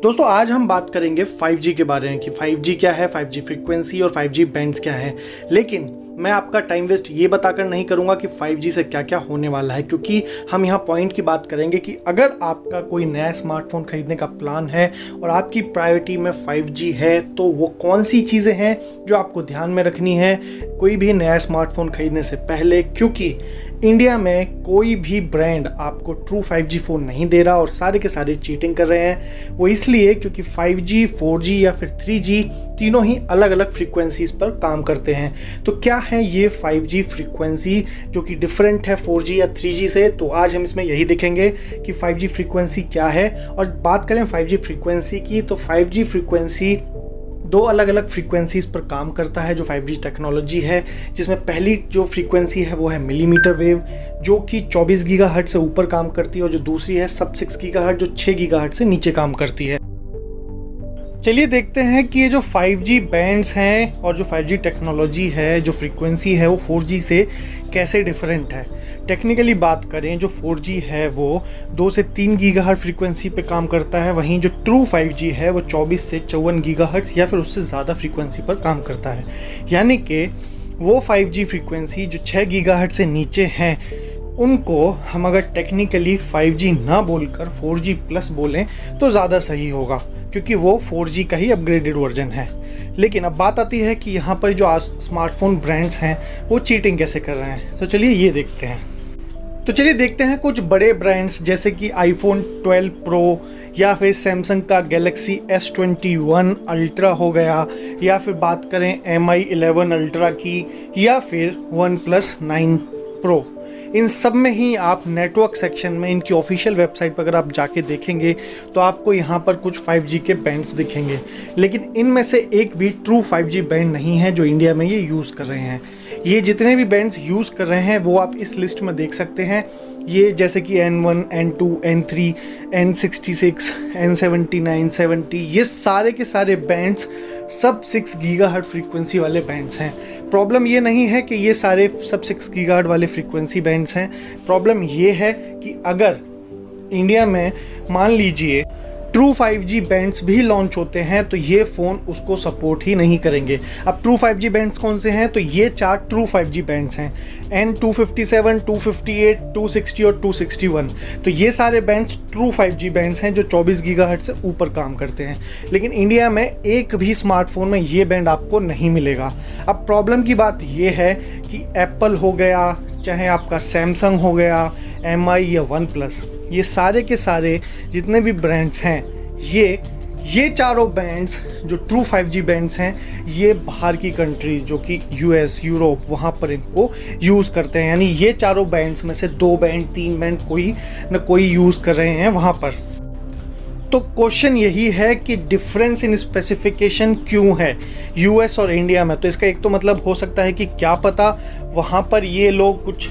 दोस्तों आज हम बात करेंगे 5G के बारे में कि 5G क्या है, 5G फ्रीक्वेंसी और 5G बैंड्स क्या है। लेकिन मैं आपका टाइम वेस्ट ये बताकर नहीं करूंगा कि 5G से क्या क्या होने वाला है, क्योंकि हम यहाँ पॉइंट की बात करेंगे कि अगर आपका कोई नया स्मार्टफोन खरीदने का प्लान है और आपकी प्रायोरिटी में 5G है तो वो कौन सी चीज़ें हैं जो आपको ध्यान में रखनी है कोई भी नया स्मार्टफोन खरीदने से पहले। क्योंकि इंडिया में कोई भी ब्रांड आपको ट्रू 5G फ़ोन नहीं दे रहा और सारे के सारे चीटिंग कर रहे हैं। वो इसलिए क्योंकि 5G, 4G या फिर 3G तीनों ही अलग अलग फ्रीक्वेंसीज़ पर काम करते हैं। तो क्या है ये 5G फ्रीक्वेंसी जो कि डिफरेंट है 4G या 3G से, तो आज हम इसमें यही देखेंगे कि 5G फ्रीक्वेंसी क्या है। और बात करें 5G फ्रीक्वेंसी की तो 5G फ्रीक्वेंसी दो अलग अलग फ्रीक्वेंसीज़ पर काम करता है जो 5G टेक्नोलॉजी है, जिसमें पहली जो फ्रीक्वेंसी है वो है मिलीमीटर वेव जो कि 24 गीगाहर्ट्ज़ से ऊपर काम करती है और जो दूसरी है सब 6 गीगाहर्ट्ज़ जो 6 गीगाहर्ट्ज़ से नीचे काम करती है। चलिए देखते हैं कि ये जो 5G बैंड्स हैं और जो 5G टेक्नोलॉजी है, जो फ्रीक्वेंसी है वो 4G से कैसे डिफरेंट है। टेक्निकली बात करें जो 4G है वो 2 से 3 गीगाहर्ट्ज़ फ्रीक्वेंसी पे काम करता है, वहीं जो ट्रू 5G है वो 24 से 54 गीगाहर्ट्ज़ या फिर उससे ज़्यादा फ्रीक्वेंसी पर काम करता है। यानी कि वो 5G फ्रीक्वेंसी जो 6 गीगाहर्ट्ज़ से नीचे हैं उनको हम अगर टेक्निकली 5G ना बोलकर 4G प्लस बोलें तो ज़्यादा सही होगा, क्योंकि वो 4G का ही अपग्रेडेड वर्जन है। लेकिन अब बात आती है कि यहाँ पर जो आज स्मार्टफोन ब्रांड्स हैं वो चीटिंग कैसे कर रहे हैं, तो चलिए ये देखते हैं। तो चलिए देखते हैं कुछ बड़े ब्रांड्स जैसे कि iPhone 12 Pro या फिर सैमसंग का Galaxy S21 अल्ट्रा हो गया, या फिर बात करें MI 11 अल्ट्रा की, या फिर OnePlus 9 Pro। इन सब में ही आप नेटवर्क सेक्शन में इनकी ऑफिशियल वेबसाइट पर अगर आप जाके देखेंगे तो आपको यहाँ पर कुछ 5G के बैंड्स दिखेंगे, लेकिन इनमें से एक भी ट्रू 5G बैंड नहीं है जो इंडिया में ये यूज़ कर रहे हैं। ये जितने भी बैंड्स यूज़ कर रहे हैं वो आप इस लिस्ट में देख सकते हैं। ये जैसे कि N1, N2, N3, N66, N79, 70, ये सारे के सारे बैंड्स सब 6 गीगाहर्ट्ज़ फ्रीक्वेंसी वाले बैंड्स हैं। प्रॉब्लम ये नहीं है कि ये सारे सब 6 गीगाहर्ट्ज़ वाले फ्रीक्वेंसी बैंड्स हैं। प्रॉब्लम ये है कि अगर इंडिया में मान लीजिए ट्रू 5G बैंड्स भी लॉन्च होते हैं तो ये फ़ोन उसको सपोर्ट ही नहीं करेंगे। अब ट्रू 5G बैंड्स कौन से हैं, तो ये 4 ट्रू 5G बैंड्स हैं, N257, 258, 260 और 261। तो ये सारे बैंड्स ट्रू 5G बैंड्स हैं जो 24 गीगाहर्ट्ज़ से ऊपर काम करते हैं। लेकिन इंडिया में एक भी स्मार्टफोन में ये बैंड आपको नहीं मिलेगा। अब प्रॉब्लम की बात ये है कि एप्पल हो गया, चाहे आपका सैमसंग हो गया, MI या OnePlus, ये सारे के सारे जितने भी ब्रांड्स हैं ये चारों बैंड्स जो ट्रू 5G बैंड्स हैं ये बाहर की कंट्रीज़ जो कि US, यूरोप, वहाँ पर इनको यूज़ करते हैं। यानी ये चारों बैंड्स में से 2 बैंड 3 बैंड कोई न कोई यूज़ कर रहे हैं वहाँ पर। तो क्वेश्चन यही है कि डिफरेंस इन स्पेसिफिकेशन क्यों है US और इंडिया में। तो इसका एक तो मतलब हो सकता है कि क्या पता वहाँ पर ये लोग कुछ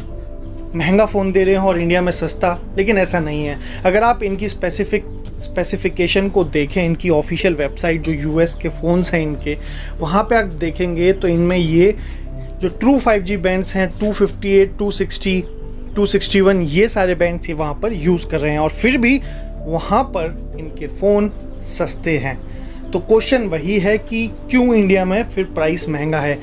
महंगा फ़ोन दे रहे हैं और इंडिया में सस्ता, लेकिन ऐसा नहीं है। अगर आप इनकी स्पेसिफिकेशन को देखें, इनकी ऑफिशियल वेबसाइट जो US के फ़ोन्स हैं इनके, वहाँ पे आप देखेंगे तो इनमें ये जो ट्रू 5G बैंड्स हैं 258, 260, 261 ये सारे बैंड्स ये वहाँ पर यूज़ कर रहे हैं और फिर भी वहाँ पर इनके फ़ोन सस्ते हैं। तो क्वेश्चन वही है कि क्यों इंडिया में फिर प्राइस महंगा है।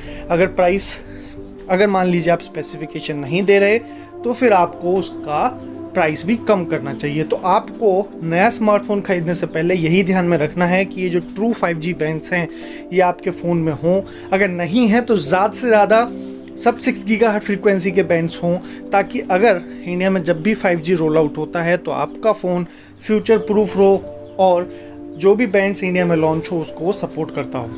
अगर मान लीजिए आप स्पेसिफिकेशन नहीं दे रहे तो फिर आपको उसका प्राइस भी कम करना चाहिए। तो आपको नया स्मार्टफोन खरीदने से पहले यही ध्यान में रखना है कि ये जो ट्रू 5G बैंड्स हैं ये आपके फ़ोन में हों। अगर नहीं है तो ज़्यादा से ज़्यादा सब 6 गीगाहर्ट्ज़ फ्रीक्वेंसी के बैंड्स हों, ताकि अगर इंडिया में जब भी 5G रोल आउट होता है तो आपका फ़ोन फ्यूचर प्रूफ हो और जो भी बैंड्स इंडिया में लॉन्च हो उसको सपोर्ट करता हो।